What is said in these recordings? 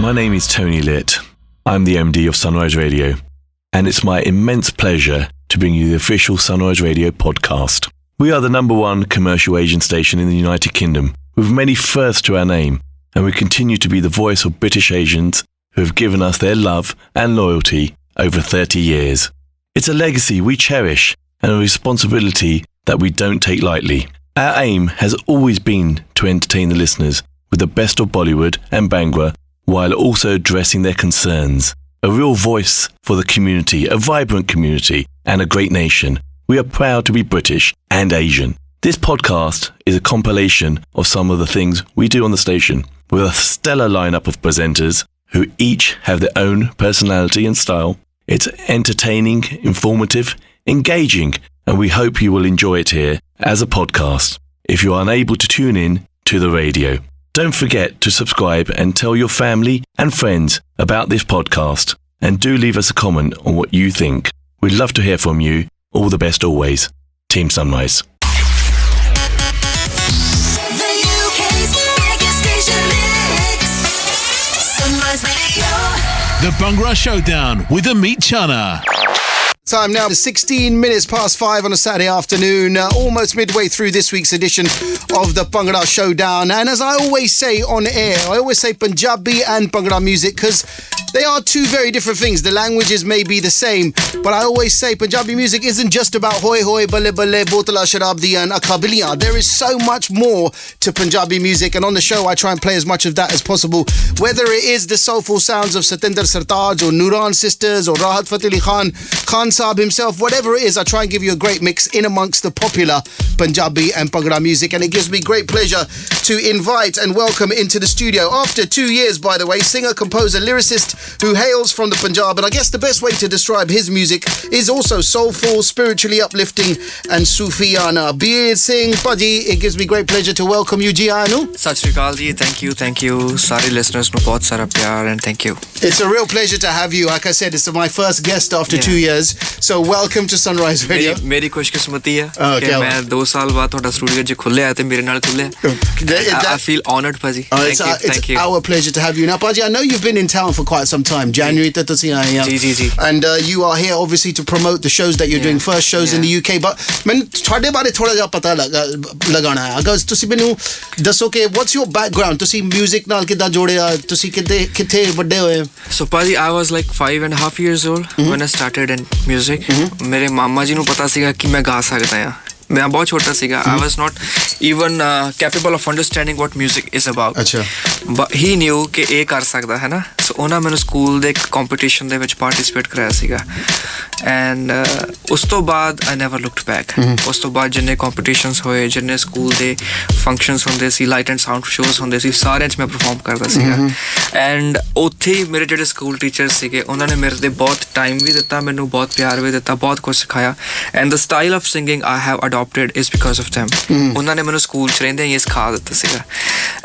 My name is Tony Litt. I'm the MD of Sunrise Radio, and it's my immense pleasure to bring you the official Sunrise Radio podcast. We are the #1 commercial Asian station in the United Kingdom, with many firsts to our name, and we continue to be the voice of British Asians who have given us their love and loyalty over 30 years. It's a legacy we cherish and a responsibility that we don't take lightly. Our aim has always been to entertain the listeners with the best of Bollywood and Bhangra, while also addressing their concerns. A real voice for the community, a vibrant community, and a great nation. We are proud to be British and Asian. This podcast is a compilation of some of the things we do on the station, with a stellar lineup of presenters who each have their own personality and style. It's entertaining, informative, engaging, and we hope you will enjoy it here as a podcast if you are unable to tune in to the radio. Don't forget to subscribe and tell your family and friends about this podcast, and do leave us a comment on what you think. We'd love to hear from you. All the best always. Team Sunrise. The UK's biggest station mix. Sunrise Radio. The Bhangra Showdown with Ameet Chana. Time now, 16 minutes past 5 on a Saturday afternoon, almost midway through this week's edition of the Bhangra Showdown. And as I always say on air, I always say Punjabi and Bhangra music because they are two very different things. The languages may be the same, but I always say Punjabi music isn't just about hoi hoi, balle balle, botala sharab diyan, akabiliyan. There is so much more to Punjabi music, and on the show I try and play as much of that as possible. Whether it is the soulful sounds of Satinder Sartaaj or Nuran Sisters or Rahat Fateh Ali Khan Saab himself, whatever it is, I try and give you a great mix in amongst the popular Punjabi and Bhangra music, and it gives me great pleasure to invite and welcome into the studio, after 2 years by the way, singer, composer, lyricist who hails from the Punjab, and I guess the best way to describe his music is also soulful, spiritually uplifting, and Sufiana Bir Singh. Paji, it gives me great pleasure to welcome you, Ji Anu. Sat Shri Akal ji, thank you. Sare listeners nu bahut sara pyar, and thank you. It's a real pleasure to have you. Like I said, it's my first guest after 2 years. So welcome to Sunrise Radio. मेरी खुशकिस्मती है कि मैं 2 साल बाद थोड़ा studio जो खुले आते मेरे नाल खुले. I feel honored, Paji. Thank you. Our pleasure to have you. Now, Paji, I know you've been in town for quite some time. January to ji. And you are here obviously to promote the shows that you're doing, first shows in the UK. But मैं थोड़े बारे थोड़ा जा पता लगाना है. अगर तुसी मैनू दसो कि what's your background? तुसी music नाल किद्दां जोड़िया? तुसी किथे वड्डे होए? So Paji, I was like 5.5 years old when I started in music. मेरे मामा जी ਨੂੰ ਪਤਾ ਸੀਗਾ ਕਿ ਮੈਂ ਗਾ ਸਕਦਾ ਹਾਂ. मैं बहुत छोटा ਸੀਗਾ. I was not even capable of understanding what music is about. ਅੱਛਾ. But he knew ਕਿ ਇਹ ਕਰ ਸਕਦਾ ਹੈ ਨਾ. So ਉਹਨਾਂ ਮੈਨੂੰ ਸਕੂਲ ਦੇ ਕੰਪੀਟੀਸ਼ਨ ਦੇ ਵਿੱਚ ਪਾਰਟਿਸਿਪੇਟ ਕਰਾਇਆ ਸੀਗਾ. And ਉਸ ਤੋਂ ਬਾਅਦ I never looked back. ਉਸ ਤੋਂ ਬਾਅਦ ਜਿੰਨੇ ਕੰਪੀਟੀਸ਼ਨਸ ਹੋਏ, ਜਿੰਨੇ ਸਕੂਲ ਦੇ ਫੰਕਸ਼ਨਸ ਹੁੰਦੇ ਸੀ, ਲਾਈਟ ਐਂਡ ਸਾਊਂਡ ਸ਼ੋਜ਼ ਹੁੰਦੇ ਸੀ, ਸਾਰਿਆਂ 'ਚ ਮੈਂ ਪਰਫਾਰਮ ਕਰਦਾ ਸੀਗਾ. ਐਂਡ ਉੱਥੇ ਹੀ ਮੇਰੇ ਜਿਹੜੇ ਸਕੂਲ ਟੀਚਰਸ ਸੀਗੇ, ਉਹਨਾਂ ਨੇ ਮੇਰੇ ਤੇ ਬਹੁਤ ਟਾਈਮ ਵੀ ਦਿੱਤਾ, ਮੈਨੂੰ ਬਹੁਤ ਪਿਆਰ ਵੀ ਦਿੱਤਾ, ਬਹੁਤ ਕੁਝ ਸਿਖਾਇਆ. And the style of singing I have adopted is because of them. ਉਹਨਾਂ ਨੇ ਮੈਨੂੰ ਸਕੂਲ 'ਚ ਰਹਿੰਦੇ ਹੀ ਸਿਖਾ ਦਿੱਤਾ ਸੀਗਾ.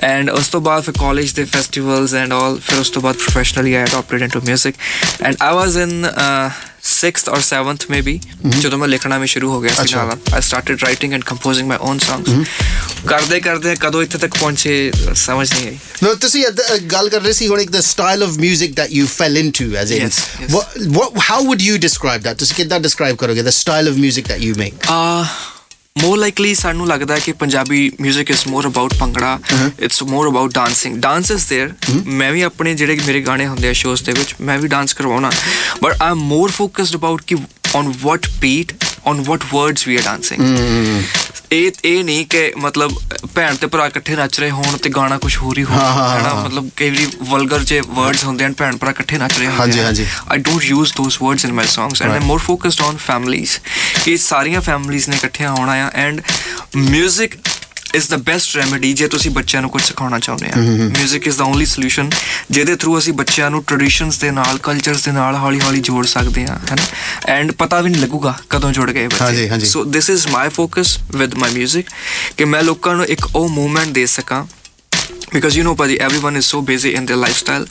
ਐਂਡ ਉਸ ਤੋਂ ਬਾਅਦ ਫਿਰ ਕਾਲਜ ਦੇ ਫੈਸਟੀਵਲਸ ਐਂਡ ਆਲ, ਫਿਰ ਉਸ ਤੋਂ ਬਾਅਦ professionally I adopted into music. And I was in 6th or 7th maybe ਜਦੋਂ ਮੈਂ ਲਿਖਣਾ ਵੀ ਸ਼ੁਰੂ ਹੋ ਗਿਆ ਸੀ ਨਾਲ. I started writing and composing my own songs. ਕਰਦੇ ਕਦੋਂ ਇੱਥੇ ਤੱਕ ਪਹੁੰਚੇ ਸਮਝ ਨਹੀਂ ਆਈ. No, ਤੁਸੀਂ ਗੱਲ ਕਰ ਰਹੇ ਸੀ ਹੁਣ the style of music that you fell into, as in what how would you describe that? ਤੁਸੀਂ ਕਿੱਦਾਂ describe ਕਰੋਗੇ the style of music that you make? More likely ਸਾਨੂੰ ਲੱਗਦਾ ਹੈ ਕਿ Punjabi music is more about bhangra. It's more about dancing. Dance is there. ਮੈਂ ਵੀ ਆਪਣੇ ਜਿਹੜੇ ਮੇਰੇ ਗਾਣੇ ਹੁੰਦੇ ਆ ਸ਼ੋਜ਼ ਦੇ ਵਿੱਚ ਮੈਂ ਵੀ ਡਾਂਸ ਕਰਵਾਉਣਾ. But I'm more focused about ਕਿ on what beat, on what words we are dancing. ਇਹ ਨਹੀਂ ਕਿ ਮਤਲਬ ਭੈਣ ਤੇ ਭਰਾ ਇਕੱਠੇ ਨੱਚ ਰਹੇ ਹੋਣ ਤੇ ਗਾਣਾ ਕੁਝ ਹੋਰ ਹੀ ਹੋਵੇ ਹੈ ਨਾ. ਮਤਲਬ ਕਈ ਵਾਰੀ ਵਲਗਰ ਜੇ ਵਰਡਸ ਹੁੰਦੇ ਹਨ, ਭੈਣ ਭਰਾ ਇਕੱਠੇ ਨੱਚ ਰਹੇ ਹੁੰਦੇ ਹਨ. I don't use those words in my songs and I'm more focused on families. ਕਿ ਸਾਰੀਆਂ families ਨੇ ਇਕੱਠੀਆਂ ਹੋਣਾ ਆ. And music is the best remedy ਜੇ ਤੁਸੀਂ ਬੱਚਿਆਂ ਨੂੰ ਕੁਝ ਸਿਖਾਉਣਾ ਚਾਹੁੰਦੇ ਆ. Music is the only solution ਜਿਹਦੇ ਥਰੂ ਅਸੀਂ ਬੱਚਿਆਂ ਨੂੰ ਟ੍ਰੈਡੀਸ਼ਨਸ ਦੇ ਨਾਲ, ਕਲਚਰਸ ਦੇ ਨਾਲ ਹੌਲੀ ਜੋੜ ਸਕਦੇ ਹਾਂ, ਹੈ ਨਾ. ਐਂਡ ਪਤਾ ਵੀ ਨਹੀਂ ਲੱਗੂਗਾ ਕਦੋਂ ਜੁੜ ਗਏ ਬੱਚੇ. So this is my focus with my music ਕਿ ਮੈਂ ਲੋਕਾਂ ਨੂੰ ਇੱਕ ਉਹ ਮੂਵਮੈਂਟ ਦੇ ਸਕਾਂ. Because you know Paji, everyone is so busy in their lifestyle.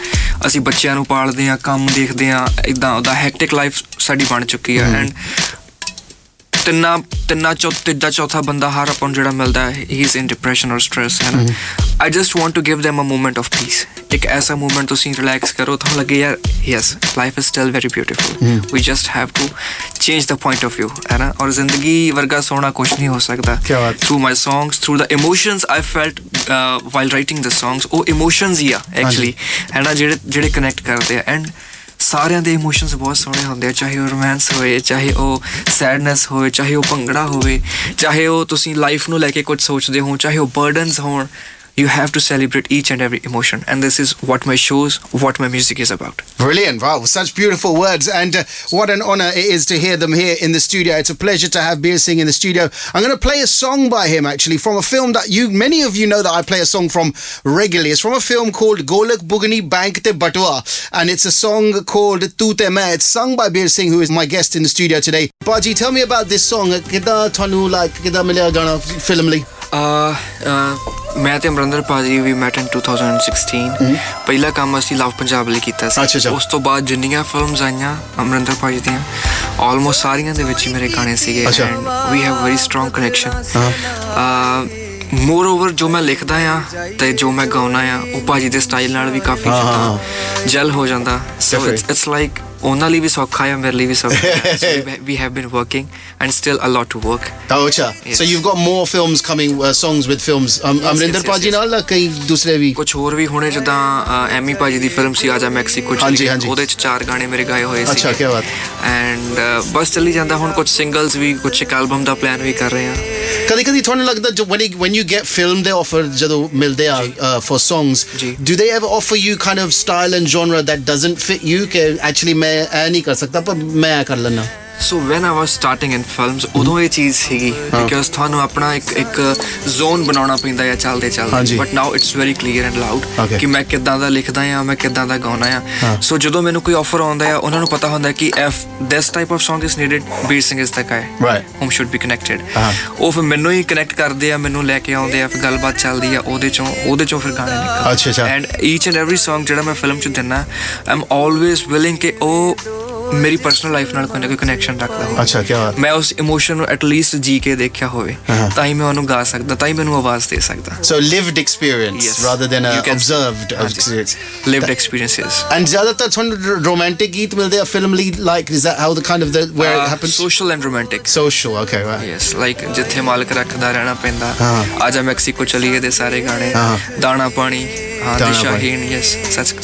ਅਸੀਂ ਬੱਚਿਆਂ ਨੂੰ ਪਾਲਦੇ ਹਾਂ, ਕੰਮ ਦੇਖਦੇ ਹਾਂ, ਇੱਦਾਂ ਉਹਦਾ ਹੈਕਟਿਕ ਲਾਈਫ ਸਾਡੀ ਬਣ ਚੁੱਕੀ ਹੈ. ਐਂਡ ਤੀਜਾ ਚੌਥਾ ਬੰਦਾ ਹਰ ਆਪਾਂ ਨੂੰ ਜਿਹੜਾ ਮਿਲਦਾ ਹੈ ਹੀ ਇਜ਼ ਇਨ ਡਿਪਰੈਸ਼ਨ ਔਰ ਸਟ੍ਰੈਸ ਹੈ ਨਾ I just want to give them a moment of peace ਇੱਕ ਐਸਾ ਮੂਮੈਂਟ ਤੁਸੀਂ ਰਿਲੈਕਸ ਕਰੋ ਤੁਹਾਨੂੰ ਲੱਗੇ ਯਾਰ yes life is still very beautiful we just have to change the point of view ਹੈ ਨਾ ਔਰ ਜ਼ਿੰਦਗੀ ਵਰਗਾ ਸੋਹਣਾ ਕੁਛ ਨਹੀਂ ਹੋ ਸਕਦਾ through my songs through the emotions I felt while writing the songs ਉਹ ਇਮੋਸ਼ਨਸ ਹੀ ਆ ਐਕਚੁਅਲੀ ਹੈ ਨਾ ਜਿਹੜੇ ਕਨੈਕਟ ਕਰਦੇ ਆ ਐਂਡ ਸਾਰਿਆਂ ਦੇ ਇਮੋਸ਼ਨਸ ਬਹੁਤ ਸੋਹਣੇ ਹੁੰਦੇ ਆ ਚਾਹੇ ਉਹ ਰੋਮਾਂਸ ਹੋਏ ਚਾਹੇ ਉਹ ਸੈਡਨੈਸ ਹੋਵੇ ਚਾਹੇ ਉਹ ਭੰਗੜਾ ਹੋਵੇ ਚਾਹੇ ਉਹ ਤੁਸੀਂ ਲਾਈਫ ਨੂੰ ਲੈ ਕੇ ਕੁਝ ਸੋਚਦੇ ਹੋ ਚਾਹੇ ਉਹ ਬਰਡਨਸ ਹੋਣ you have to celebrate each and every emotion and this is what my shows what my music is about. Brilliant. Wow, such beautiful words and what an honor it is to hear them here in the studio. It's a pleasure to have Bir Singh in the studio. I'm going to play a song by him actually from a film that many of you know that I play a song from regularly. It's from a film called Golak Bugani Bank Te Batwa and it's a song called Tu Te Main. It's sung by Bir Singh who is my guest in the studio today. Baji, tell me about this song. Kida thanu like kida milya gana film li? ਮੈਂ ਤੇ ਅਮਰਿੰਦਰ ਭਾਜੀ ਵੀ mat ਇਨ 2016 ਪਹਿਲਾ ਕੰਮ ਅਸੀਂ ਲਵ ਪੰਜਾਬ ਲਈ ਕੀਤਾ ਸੀ ਉਸ ਤੋਂ ਬਾਅਦ ਜਿੰਨੀਆਂ ਫਿਲਮਸ ਆਈਆਂ ਅਮਰਿੰਦਰ ਭਾਜੀ ਦੀਆਂ ਆਲਮੋਸਟ ਸਾਰੀਆਂ ਦੇ ਵਿੱਚ ਹੀ ਮੇਰੇ ਗਾਣੇ ਸੀਗੇ and we have very strong connection moreover ਜੋ ਮੈਂ ਲਿਖਦਾ ਆ ਤੇ ਜੋ ਮੈਂ ਗਾਉਣਾ ਆ ਉਹ ਭਾਜੀ ਦੇ ਸਟਾਈਲ ਨਾਲ ਵੀ ਕਾਫੀ ਜੈਲ ਹੋ ਜਾਂਦਾ ਸੋ ਇਟਸ ਲਾਈਕ ਉਹਨਾਂ ਲਈ ਵੀ ਸੌਖਾ ਹੈ ਮੇਰੇ ਲਈ ਵੀ ਸੌਖਾ we have been working and still a lot to work. Yes. So you've got more films coming, songs with films. Amrinder Paji ਨਾਲ ਕਈ ਦੂਸਰੇ ਵੀ ਕੁਝ ਹੋਰ ਵੀ ਹੋਣੇ ਜਿੱਦਾਂ ਐਮੀ ਭਾਜੀ ਦੀ ਫਿਲਮ ਸੀ ਆਜਾ ਮੈਕਸੀਕੋ ਚ ਉਹਦੇ ਚ 4 ਗਾਣੇ ਮੇਰੇ ਗਾਏ ਹੋਏ ਸੀ ਅੱਛਾ ਕੀ ਬਾਤ ਐਂਡ ਬਸ ਚੱਲੀ ਜਾਂਦਾ ਹੁਣ ਕੁਝ ਸਿੰਗਲਸ ਵੀ ਕੁਝ ਇੱਕ ਐਲਬਮ ਦਾ ਪਲਾਨ ਵੀ ਕਰ ਰਹੇ ਆ ਕਦੀ ਤੁਹਾਨੂੰ ਲੱਗਦਾ when you get film they offer ਜਦੋਂ ਮਿਲਦੇ ਆ for songs do they ever offer you kind of style and genre that doesn't fit you ਕਿ actually ਮੈਂ ਇਹ ਨਹੀਂ ਕਰ ਸਕਦਾ ਪਰ ਮੈਂ ਕਰ ਲੈਣਾ So when I was starting in films ਉਦੋਂ ਇਹ ਚੀਜ਼ ਸੀਗੀ because ਤੁਹਾਨੂੰ ਆਪਣਾ ਇੱਕ ਜ਼ੋਨ ਬਣਾਉਣਾ ਪੈਂਦਾ ਹੈ ਚੱਲਦੇ but now it's very clear and loud ਕਿ ਮੈਂ ਕਿੱਦਾਂ ਦਾ ਲਿਖਦਾ ਆ ਮੈਂ ਕਿੱਦਾਂ ਦਾ ਗਾਉਣਾ ਆ ਸੋ ਜਦੋਂ ਮੈਨੂੰ ਕੋਈ ਆਫਰ ਆਉਂਦਾ ਆ ਉਹਨਾਂ ਨੂੰ ਪਤਾ ਹੁੰਦਾ ਕਿ if this type of song is needed Bir Singh is the guy whom should be connected ਉਹ ਫਿਰ ਮੈਨੂੰ ਹੀ ਕਨੈਕਟ ਕਰਦੇ ਆ ਮੈਨੂੰ ਲੈ ਕੇ ਆਉਂਦੇ ਆ ਫਿਰ ਗੱਲਬਾਤ ਚੱਲਦੀ ਆ ਉਹਦੇ ਚੋਂ ਫਿਰ ਗਾਣੇ ਨਿਕਲਦੇ and each and every song ਜਿਹੜਾ ਮੈਂ ਫਿਲਮ ਚ ਦਿੰਨਾ I'm always willing ਕਿ ਉਹ ਮੇਰੀ ਪਰਸਨਲ ਲਾਈਫ ਨਾਲ ਕੋਈ ਨਾ ਕੋਈ ਕਨੈਕਸ਼ਨ ਰੱਖਦਾ ਹੋਵੇ ਅੱਛਾ ਕੀ ਬਾਤ ਮੈਂ ਉਸ ਇਮੋਸ਼ਨ ਨੂੰ ਐਟਲੀਸਟ ਜੀ ਕੇ ਦੇਖਿਆ ਹੋਵੇ ਤਾਂ ਹੀ ਮੈਂ ਉਹਨੂੰ ਗਾ ਸਕਦਾ ਤਾਂ ਹੀ ਮੈਨੂੰ ਆਵਾਜ਼ ਦੇ ਸਕਦਾ so lived experience rather than a observed experience lived experiences and ਜ਼ਿਆਦਾਤਰ ਤੁਹਾਨੂੰ romantic ਗੀਤ ਮਿਲਦੇ ਆ film ਲਈ like is that how the kind of the where it happens social and romantic social okay right yes like ਜਿੱਥੇ ਮਾਲਕ ਰੱਖਦਾ ਰਹਿਣਾ ਪੈਂਦਾ ਆਜਾ ਮੈਕਸੀਕੋ ਚਲੀਏ ਦੇ ਸਾਰੇ ਗਾਣੇ ਦਾਣਾ ਪਾਣੀ Shaheen, yes,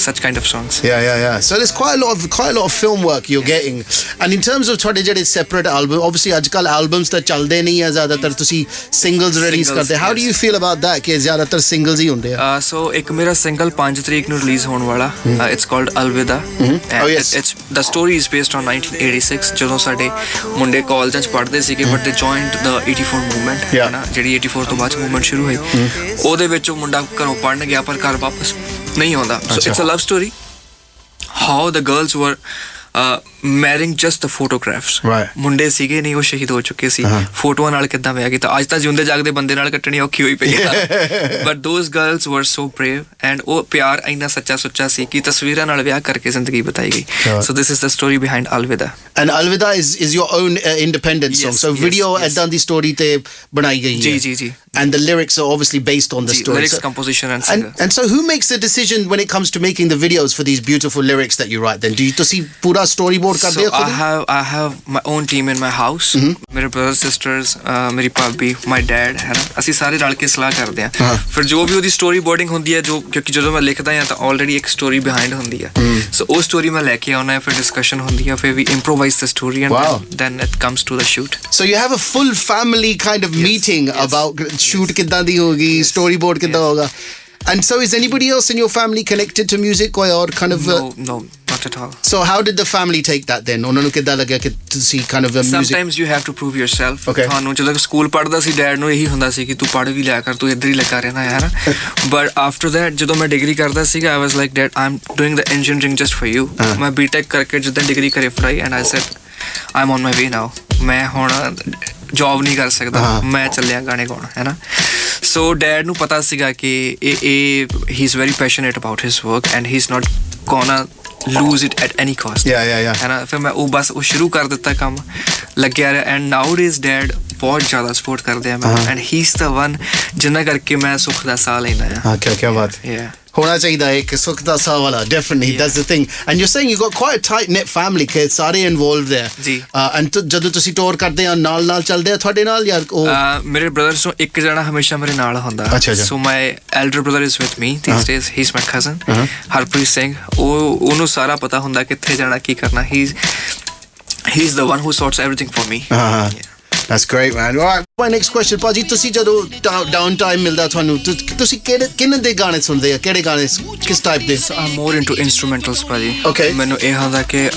such kind of songs. Yeah. So there's quite a lot of film work you're getting. And in terms of ਤੁਹਾਡੇ ਜਿਹੜੇ separate album, obviously ਅੱਜਕੱਲ albums ਤਾਂ ਚੱਲਦੇ ਨਹੀਂ ਆ ਜ਼ਿਆਦਾਤਰ ਤੁਸੀਂ singles release ਕਰਦੇ. How do you feel about that? ਕਿ ਜ਼ਿਆਦਾਤਰ singles ਹੀ ਹੁੰਦੇ ਆ. So ਇੱਕ ਮੇਰਾ single 5 ਤਰੀਕ ਨੂੰ release ਹੋਣ ਵਾਲਾ. It's called Alvida. It's the story is based on 1986 ਜਦੋਂ ਸਾਡੇ ਮੁੰਡੇ ਕਾਲਜਾਂ 'ਚ ਪੜ੍ਹਦੇ ਸੀਗੇ but they joined the 84 movement. ਜਿਹੜੀ 84 ਤੋਂ ਬਾਅਦ movement ਸ਼ੁਰੂ ਹੋਈ. ਉਹਦੇ ਵਿੱਚ ਉਹ ਮੁੰਡਾ ਘਰੋਂ ਪੜ੍ਹਨ ਗਿਆ ਪਰ ਘਰ ਵਾਪਸ ਨਹੀਂ ਆਉਂਦਾ so it's a love story how the girls were marrying just the photographs ਮੁੰਡੇ ਸੀਗੇ ਨਹੀਂ ਉਹ ਸ਼ਹੀਦ ਹੋ ਚੁੱਕੇ ਸੀ ਫੋਟੋਆਂ ਨਾਲ ਕਿੱਦਾਂ ਵਿਆਹ ਕੀਤਾ ਅੱਜ ਤਾਂ ਜਿਉਂਦੇ ਜਾਗਦੇ ਬੰਦੇ ਨਾਲ ਕੱਟਣੀ ਔਖੀ ਹੋਈ ਪਈ ਹੈ but those girls were so brave and ਉਹ ਪਿਆਰ ਇੰਨਾ ਸੱਚਾ ਸੁੱਚਾ ਸੀ ਕਿ ਤਸਵੀਰਾਂ ਨਾਲ ਵਿਆਹ ਕਰਕੇ ਜ਼ਿੰਦਗੀ ਬਿਤਾਈ ਗਈ so this is the story behind Alvida and Alvida is your own independent song so video ਏਦਾਂ ਦੀ story ਤੇ ਬਣਾਈ ਗਈ ਹੈ ਜੀ and the lyrics are obviously based on the story lyrics composition and singer and so who makes the decision when it comes to making the videos for these beautiful lyrics that you write then do you ਤੁਸੀਂ ਪੂਰਾ storyboard ਕਰਦੇ ਹੋ I have my own team in my house ਮੇਰੇ brothers sisters ਮੇਰੀ ਭਾਬੀ my dad ਹੈ ਨਾ ਅਸੀਂ ਸਾਰੇ ਰਲ ਕੇ ਸਲਾਹ ਕਰਦੇ ਆ ਫਿਰ ਜੋ ਵੀ ਉਹਦੀ storyboarding ਹੁੰਦੀ ਹੈ ਜੋ ਕਿਉਂਕਿ ਜਦੋਂ ਮੈਂ ਲਿਖਦਾ ਹਾਂ ਤਾਂ already ਇੱਕ story behind ਹੁੰਦੀ ਹੈ so ਉਹ story ਮੈਂ ਲੈ ਕੇ ਆਉਣਾ ਫਿਰ discussion ਹੁੰਦੀ ਹੈ ਫਿਰ we improvise the story and then it comes to the shoot so you have a full family kind of meeting about shoot ਕਿੱਦਾਂ ਦੀ ਹੋਗੀ storyboard ਕਿੱਦਾਂ ਹੋਗਾ and so is anybody else in your family connected to music or kind of no not at all so how did the family take that then ਉਹਨਾਂ ਨੂੰ ਕਿੱਦਾਂ ਲੱਗਿਆ ਕਿ ਤੁਸੀਂ kind of music sometimes you have to prove yourself ਤੁਹਾਨੂੰ ਜਦੋਂ school ਪੜ੍ਹਦਾ ਸੀ dad ਨੂੰ ਇਹੀ ਹੁੰਦਾ ਸੀ ਕਿ ਤੂੰ ਪੜ੍ਹ ਵੀ ਲਿਆ ਕਰ ਤੂੰ ਇੱਧਰ ਹੀ ਲੱਗਾ ਰਹਿਣਾ ਯਾਰ but after that ਜਦੋਂ ਮੈਂ ਡਿਗਰੀ ਕਰਦਾ ਸੀਗਾ I was like dad I'm doing the engineering just for you ਮੈਂ B.Tech ਕਰਕੇ ਜਿੱਦਾਂ ਡਿਗਰੀ ਕਰੇ ਫੜਾਈ and I said I'm on my way now ਮੈਂ ਹੁਣ ਜੌਬ ਨਹੀਂ ਕਰ ਸਕਦਾ ਮੈਂ ਚੱਲਿਆ ਗਾਣੇ ਗਾਉਣ ਹੈ ਨਾ ਸੋ ਡੈਡ ਨੂੰ ਪਤਾ ਸੀਗਾ ਕਿ ਇਹ he is very passionate about his work and he's not gonna lose it at any cost. Yeah. है ना फिर मैं वो बस वो शुरू कर ਦਿੱਤਾ ਕੰਮ ਲੱਗਿਆ ਰਿਹਾ ਐਂਡ ਨਾਊਡੇਜ਼ ਡੈਡ ਬਹੁਤ ਜ਼ਿਆਦਾ ਸਪੋਰਟ ਕਰਦੇ ਆ ਮੈਨੂੰ and he is the one ਜਿੰਨਾ ਕਰਕੇ ਮੈਂ ਸੁੱਖ ਦਾ ਸਾਹ ਲੈਂਦਾ ਆ ਹਾਂ ਕੀ ਬਾਤ ਹੋਣਾ ਚਾਹੀਦਾ ਇੱਕ ਸੁੱਖ ਦਾ ਸਾਹ ਵਾਲਾ definitely that's the thing and you're saying you've got quite a tight knit family ਕਿ ਸਾਰੇ involved there ਜੀ and ਜਦੋਂ ਤੁਸੀਂ ਟੂਰ ਕਰਦੇ ਆ ਨਾਲ ਚੱਲਦੇ ਆ ਤੁਹਾਡੇ ਨਾਲ ਯਾਰ ਉਹ ਮੇਰੇ ਬ੍ਰਦਰਸ ਤੋਂ ਇੱਕ ਜਣਾ ਹਮੇਸ਼ਾ ਮੇਰੇ ਨਾਲ ਹੁੰਦਾ so my elder brother is with me these days he is my cousin Harpreet Singh ਉਹਨੂੰ ਸਾਰਾ ਪਤਾ ਹੁੰਦਾ ਕਿੱਥੇ ਜਾਣਾ ਕੀ ਕਰਨਾ he is the one who sorts everything for me. That's great, man. All right, my next question, Paji, ਤੁਸੀਂ ਜਦੋਂ down time ਮਿਲਦਾ ਤੁਹਾਨੂੰ ਤੁਸੀਂ ਕਿਹਨਾਂ ਦੇ ਗਾਣੇ ਸੁਣਦੇ ਆ ਕਿਹੜੇ ਗਾਣੇ ਕਿਸ ਟਾਈਪ ਦੇ I'm more into instrumentals ਭਾਜੀ okay ਮੈਨੂੰ ਇਹ ਹੁੰਦਾ ਕਿ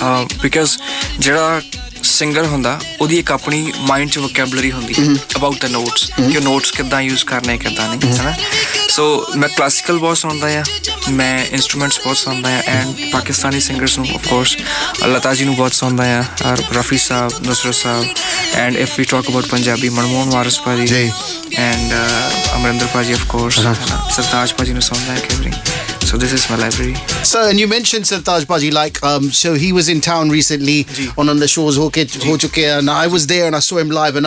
because ਜਿਹੜਾ ਸਿੰਗਰ ਹੁੰਦਾ ਉਹਦੀ ਇੱਕ ਆਪਣੀ ਮਾਈਂਡ 'ਚ ਵੋਕੈਬਲਰੀ ਹੁੰਦੀ ਅਬਾਊਟ ਦ ਨੋਟਸ ਕਿ ਨੋਟਸ ਕਿੱਦਾਂ ਯੂਜ਼ ਕਰਨੇ ਕਿੱਦਾਂ ਨਹੀਂ ਹੈ ਨਾ ਸੋ ਮੈਂ ਕਲਾਸੀਕਲ ਬਹੁਤ ਸੁਣਦਾ ਆ ਮੈਂ ਇੰਸਟਰੂਮੈਂਟਸ ਬਹੁਤ ਸੁਣਦਾ ਆ ਐਂਡ ਪਾਕਿਸਤਾਨੀ ਸਿੰਗਰਸ ਨੂੰ ਆਫ ਕੋਰਸ ਲਤਾ ਜੀ ਨੂੰ ਬਹੁਤ ਸੁਣਦਾ ਆ ਔਰ Rafi Sahib Nusrat Sahib and if we talk about Punjabi Manmohan Waris Bhaji and Amarinder ਭਾਜੀ ਆਫ ਕੋਰਸ ਸਰਤਾਜ ਭਾਜੀ ਨੂੰ ਸੁਣਦਾ ਆ ਕਈ ਵਾਰੀ So this is my library. So, and you mentioned Sartaj Paji, like, so he was in town recently on the shows ho chuke, and I was there and I saw him live, and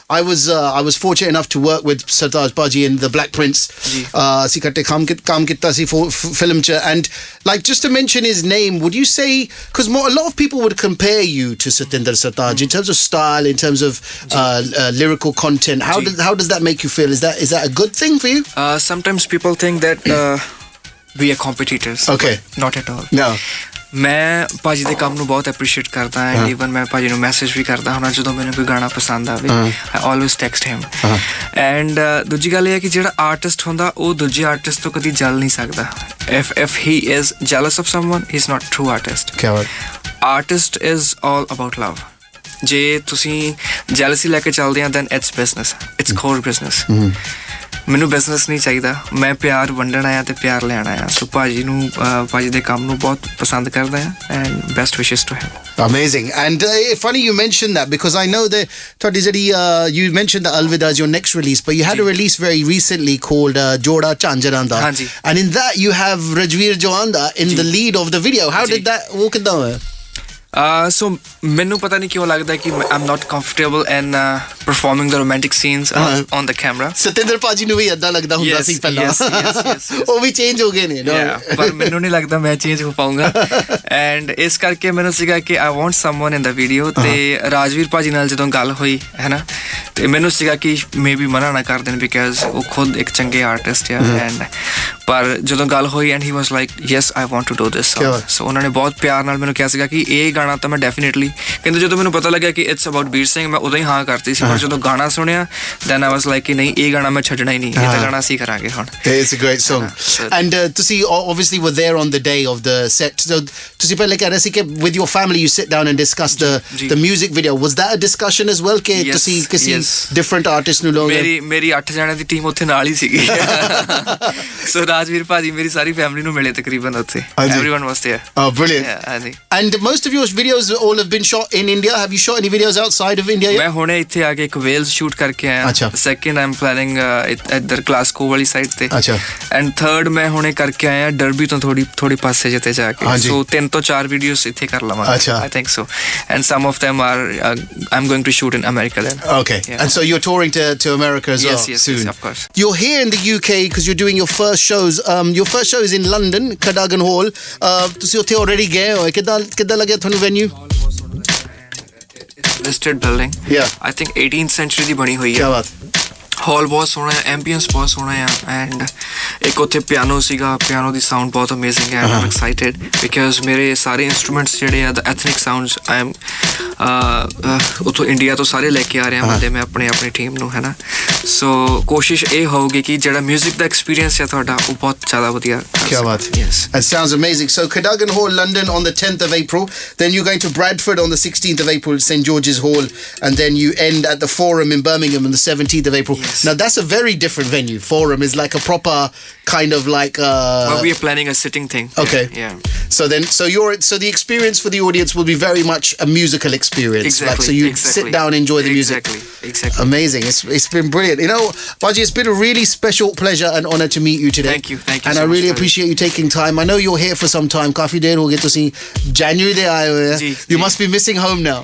I was fortunate enough to work with Sartaj Paji in The Black Prince. Asi katte kaam kitta si film cha, and like just to mention his name, would you say because a lot of people would compare you to Satinder Sartaj in terms of style, in terms of lyrical content. How does that make you feel? Is that a good thing for you? Sometimes people think that we are competitors. Okay. Not at all. No. ਮੈਂ ਭਾਜੀ ਦੇ ਕੰਮ ਨੂੰ ਬਹੁਤ appreciate ਕਰਦਾ ਹਾਂ even ਮੈਂ ਭਾਜੀ ਨੂੰ ਮੈਸੇਜ ਵੀ ਕਰਦਾ ਹਾਂ ਜਦੋਂ ਮੈਨੂੰ ਕੋਈ ਗਾਣਾ ਪਸੰਦ ਆਵੇ ਆਈ ਆਲਵੇਸ ਟੈਕਸਟ ਹਿਮ ਐਂਡ ਦੂਜੀ ਗੱਲ ਇਹ ਹੈ ਕਿ ਜਿਹੜਾ ਆਰਟਿਸਟ ਹੁੰਦਾ ਉਹ ਦੂਜੇ ਆਰਟਿਸਟ ਤੋਂ ਕਦੀ ਜਲ ਨਹੀਂ ਸਕਦਾ if he is jealous of someone he's not true artist. Artist is all about love. ਜੇ ਤੁਸੀਂ ਜੈਲਸੀ ਲੈ ਕੇ ਚੱਲਦੇ ਆ then it's business, it's core business. ਮੈਨੂੰ ਬਿਜ਼ਨਸ ਨਹੀਂ ਚਾਹੀਦਾ ਮੈਂ ਪਿਆਰ ਵੰਡਣ ਆਇਆ ਤੇ ਪਿਆਰ ਲੈਣ ਆਇਆ ਸੋ ਭਾਜੀ ਨੂੰ ਭਾਜੀ ਦੇ ਕੰਮ ਨੂੰ ਬਹੁਤ ਪਸੰਦ ਕਰਦਾ ਹਾਂ and best wishes to him amazing and funny you mentioned that because I know that ਤੁਹਾਡੀ ਜਿਹੜੀ you mentioned that Alvida is your next release but you had a release very recently called Joda Chanjaranda and in that you have Rajveer Johanda in the lead of the video how did that walk it down so ਮੈਨੂੰ ਪਤਾ ਨਹੀਂ ਕਿਉਂ ਲੱਗਦਾ ਕਿ I'm not comfortable in performing the romantic scenes on the camera. Satinder ਭਾਜੀ ਨੂੰ ਵੀ ਏਦਾਂ ਲੱਗਦਾ ਹੁੰਦਾ ਸੀ ਪਹਿਲਾਂ ਉਹ ਵੀ ਚੇਂਜ ਹੋ ਗਏ ਨੇ ਪਰ ਮੈਨੂੰ ਨਹੀਂ ਲੱਗਦਾ ਮੈਂ ਚੇਂਜ ਹੋ ਪਾਉਂਗਾ ਐਂਡ ਇਸ ਕਰਕੇ ਮੈਨੂੰ ਸੀਗਾ ਕਿ I want someone in the video ਤੇ ਰਾਜਵੀਰ ਭਾਜੀ ਨਾਲ ਜਦੋਂ ਗੱਲ ਹੋਈ ਹੈ ਨਾ ਤੇ ਮੈਨੂੰ ਸੀਗਾ ਕਿ ਮੇਬੀ ਮਨਾ ਨਾ ਕਰ ਦੇਣ ਬਿਕਾਜ਼ ਉਹ ਖੁਦ ਇੱਕ ਚੰਗੇ ਆਰਟਿਸਟ ਆ ਐਂਡ ਪਰ ਜਦੋਂ ਗੱਲ ਹੋਈ and he was like yes I want to do this so ਉਹਨਾਂ ਨੇ ਬਹੁਤ ਪਿਆਰ ਨਾਲ ਮੈਨੂੰ ਕਿਹਾ ਸੀਗਾ ਕਿ ਇਹ ਗਾਣਾ ਤਾਂ ਮੈਂ ਡੈਫੀਨੇਟਲੀ ਕਹਿੰਦੇ ਜਦੋਂ ਮੈਨੂੰ ਪਤਾ ਲੱਗਿਆ ਕਿ it's about ਵੀਰ ਸਿੰਘ ਮੈਂ ਉਦੋਂ ਹੀ ਹਾਂ ਕਰਤੀ ਸੀ ਪਰ ਜਦੋਂ ਗਾਣਾ ਸੁਣਿਆ then I was like ਕਿ ਨਹੀਂ ਇਹ ਗਾਣਾ ਮੈਂ ਛੱਡਣਾ ਹੀ ਨਹੀਂ ਇਹ ਤਾਂ ਗਾਣਾ ਅਸੀਂ ਕਰਾਂਗੇ ਹੁਣ it's a great song and ਤੁਸੀਂ obviously were there on the day of the set so ਤੁਸੀਂ ਪਹਿਲੇ ਕਹਿ ਰਹੇ ਸੀ ਕਿ with your family you sit down and discuss the music video was that a discussion as well ਕਿ ਤੁਸੀਂ ਕਿਸੇ different artist ਨੂੰ ਲੋਗੇ ਮੇਰੀ 8 ਜਣਿਆਂ ਦੀ ਟੀਮ ਉੱਥੇ ਨਾਲ ਹੀ ਸੀਗੀ ਸੋ ਰਾਜਵੀਰ ਭਾਜੀ ਮੇਰੀ ਸਾਰੀ ਫੈਮਿਲੀ ਨੂੰ ਮਿਲੇ ਤਕਰੀਬਨ ਉੱਥੇ everyone was there oh brilliant and most of your videos all have been shot in India have you shot any videos outside of India ਮੈਂ ਹੁਣੇ ਇੱਥੇ ਆ ਕੇ ਇੱਕ ਵੇਲਸ ਸ਼ੂਟ ਕਰਕੇ ਆਇਆ ਸੈਕਿੰਡ ਆਈ ਐਮ ਪਲੈਨਿੰਗ ਇੱਧਰ ਗਲਾਸਗੋ ਵਾਲੀ side ਤੇ ਐਂਡ ਥਰਡ ਮੈਂ ਹੁਣੇ ਕਰਕੇ ਆਇਆ ਡਰਬੀ ਤੋਂ ਥੋੜੀ ਪਾਸੇ ਜਿੱਤੇ ਜਾ ਕੇ ਸੋ 3 ਤੋਂ 4 ਵੀਡੀਓਸ ਇੱਥੇ ਕਰ ਲਵਾਂਗੇ I think so and some of them are I'm going to shoot in America then okay and so you're touring to America as well soon of course you're here in the UK because you're doing your first shows your first show is in London Cadogan Hall ਤੁਸੀਂ ਉੱਥੇ already ਗਏ ਹੋ ਕਿੱਦਾਂ ਲੱਗਿਆ ਤੁਹਾਨੂੰ venue listed building I think 18th century ਦੀ ਬਣੀ ਹੋਈ ਹੈ ਹਾਲ ਬਹੁਤ ਸੋਹਣਾ ਹੈ ਐਂਬੀਐਂਸ ਬਹੁਤ ਸੋਹਣਾ ਹੈ ਐਂਡ ਇੱਕ ਉੱਥੇ ਪਿਆਨੋ ਸੀਗਾ ਪਿਆਨੋ ਦੀ ਸਾਊਂਡ ਬਹੁਤ ਅਮੇਜ਼ਿੰਗ ਹੈ ਆਮ ਐਕਸਾਈਟਿਡ ਬਿਕਾਜ਼ ਮੇਰੇ ਸਾਰੇ ਇੰਸਟਰੂਮੈਂਟਸ ਜਿਹੜੇ ਆ ਦ ਐਥਨਿਕ ਸਾਊਂਡਸ ਆਈ ਐਮ ਉੱਥੋਂ ਇੰਡੀਆ ਤੋਂ ਸਾਰੇ ਲੈ ਕੇ ਆ ਰਿਹਾ ਬੰਦੇ ਮੈਂ ਆਪਣੀ ਟੀਮ ਨੂੰ ਹੈ ਨਾ ਸੋ ਕੋਸ਼ਿਸ਼ ਇਹ ਹੋਊਗੀ ਕਿ ਜਿਹੜਾ ਮਿਊਜ਼ਿਕ ਦਾ ਐਕਸਪੀਰੀਅੰਸ ਹੈ ਤੁਹਾਡਾ ਉਹ ਬਹੁਤ ਜ਼ਿਆਦਾ ਵਧੀਆ ਕੀ ਬਾਤ yes that sounds amazing so Cadogan Hall London on the 10th of April then you're going to Bradford on the 16th of April St George's Hall and then you end at the Forum in Birmingham on the 17th of April now that's a very different venue Forum is like a proper kind of like well, we are planning a sitting thing okay so the experience for the audience will be very much a musical experience exactly like so you sit down enjoy the music Exactly. Amazing. It's been brilliant. You know, Baji, it's been a really special pleasure and honor to meet you today. Thank you And so I really much, appreciate you taking time. I know you're here for some time. काफी देर हो गई तुसी January ਦੇ ਆਏ ਹੋਏ ਜੀ, You ਜੀ। must be missing home now.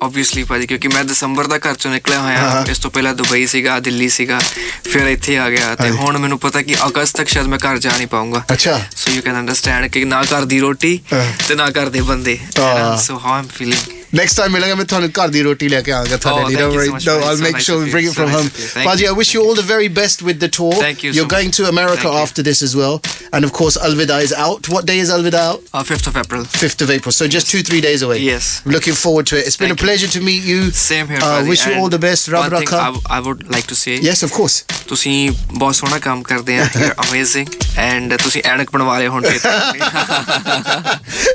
Obviously ਭਾਜੀ ਕਿਉਂਕਿ ਮੈਂ ਦਸੰਬਰ ਦਾ ਘਰ ਚੋਂ ਨਿਕਲਿਆ ਹੋਇਆ ਇਸ ਤੋਂ ਪਹਿਲਾਂ ਦੁਬਈ ਸੀਗਾ ਦਿੱਲੀ ਸੀਗਾ ਫਿਰ ਇੱਥੇ ਆ ਗਿਆ ਤੇ ਹੁਣ ਮੈਨੂੰ ਪਤਾ ਕਿ ਅਗਸਤ ਤੱਕ ਸ਼ਾਇਦ ਮੈਂ ਘਰ ਜਾ ਨਹੀਂ ਪਾਉਂਗਾ ਅੱਛਾ so you can understand ਕਿ ਨਾ ਘਰ ਦੀ ਰੋਟੀ ਤੇ ਨਾ ਘਰ ਦੇ ਬੰਦੇ so how I'm feeling Next time मिलेंगे मैं थाने घर दी रोटी लेके आऊंगा थाने Oh, the. thank Don't you worry. so much, No, buddy. I'll So make nice sure of we you. bring it So from nice home. of you. Thank Baji, you. I wish you all the very best with the tour. Thank you so You're much. going to America Thank you. after this as well. And of course, Alvida is out. What day is Alvida out? 5th of April 5th of April. So just 2-3 days away. Yes. Looking forward to it. It's been Thank a you. pleasure to meet you. same here buddy. Wish you And all the best. Rab one thing Rakha. I would like to say Yes, of course. ਤੁਸੀਂ ਬਹੁਤ ਸੋਹਣਾ ਕੰਮ ਕਰਦੇ ਆ you're amazing and ਤੁਸੀਂ ਐਨਕ ਬਣਵਾ ਰਹੇ ਹੁਣ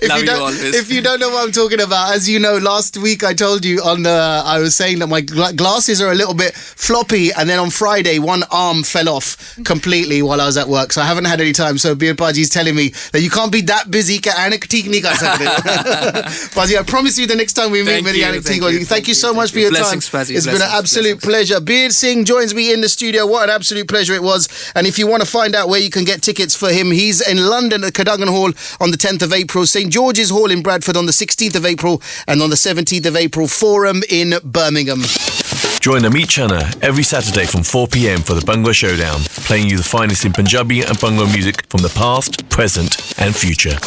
love you always If you don't know what I'm talking about, as you know, last week I told you I was saying that my glasses are a little bit floppy, and then on Friday one arm fell off completely while I was at work, so I haven't had any time. So Bir Paji is telling me that you can't be that busy. Paji, I promise you the next time we meet, thank you so much for your Blessings, time. Paji. It's been an absolute pleasure. Bir Singh joins me in the studio. What an absolute pleasure it was. And if you want to find out where you can get tickets for him, he's in London at Cadogan Hall on the 10th of April, St George's Hall in Bradford on the 16th of April, and on the 17th of April, Forum in Birmingham. Join Ameet Chana every Saturday from 4 p.m. for the Bhangra Showdown, playing you the finest in Punjabi and Bhangra music from the past, present and future.